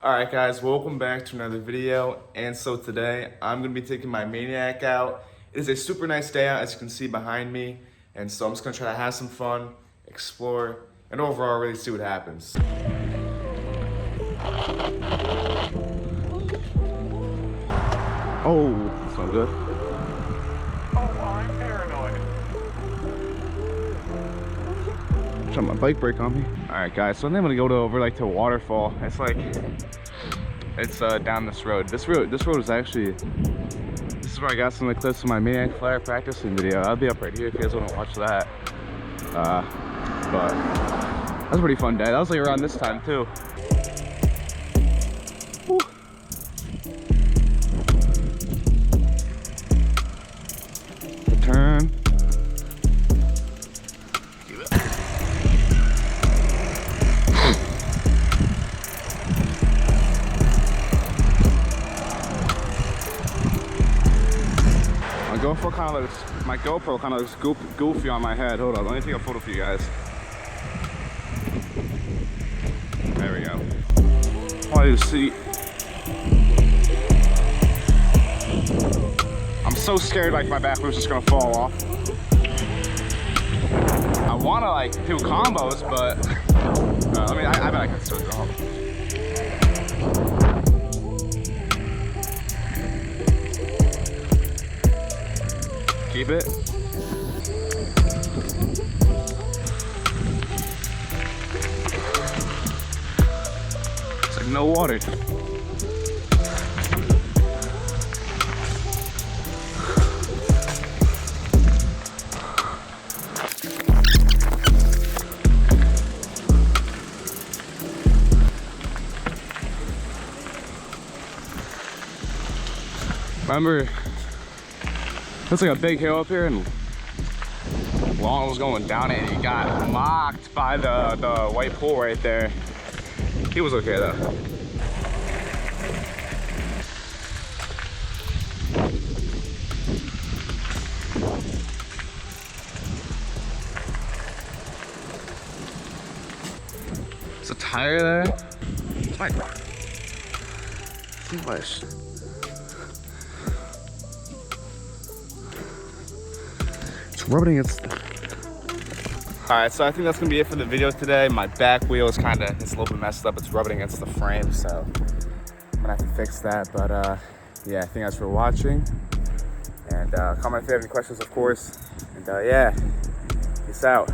Alright guys, welcome back to another video. And so today I'm going to be taking my Maniac out. It is a super nice day out, as you can see behind me. And so I'm just going to try to have some fun, explore, and overall really see what happens. Oh, that's not good. Oh, I'm paranoid. Trying my bike brake on me. Alright guys, so I think I'm gonna go over to WaterFall. It's down this road. This road is actually, this is where I got some of the clips of my Maniac Flyer practicing video. I'll be up right here if you guys want to watch that. But that was a pretty fun day. That was like around this time too. Woo. Turn. My GoPro kind of looks goofy on my head. Hold on, let me take a photo for you guys. There we go. Oh, you see. I'm so scared like my back was just gonna fall off. I wanna do combos, but I bet I can still go. Keep it. It's like no water. Remember, it's like a big hill up here, and Long was going down it, and he got mocked by the white pool right there. He was okay though. There's a tire there. English. Rubbing against. Alright, so I think that's gonna be it for the video today. My back wheel is it's a little bit messed up. It's rubbing against the frame, so I'm gonna have to fix that. But yeah, thank you guys for watching, and comment if you have any questions, of course. And yeah, peace out.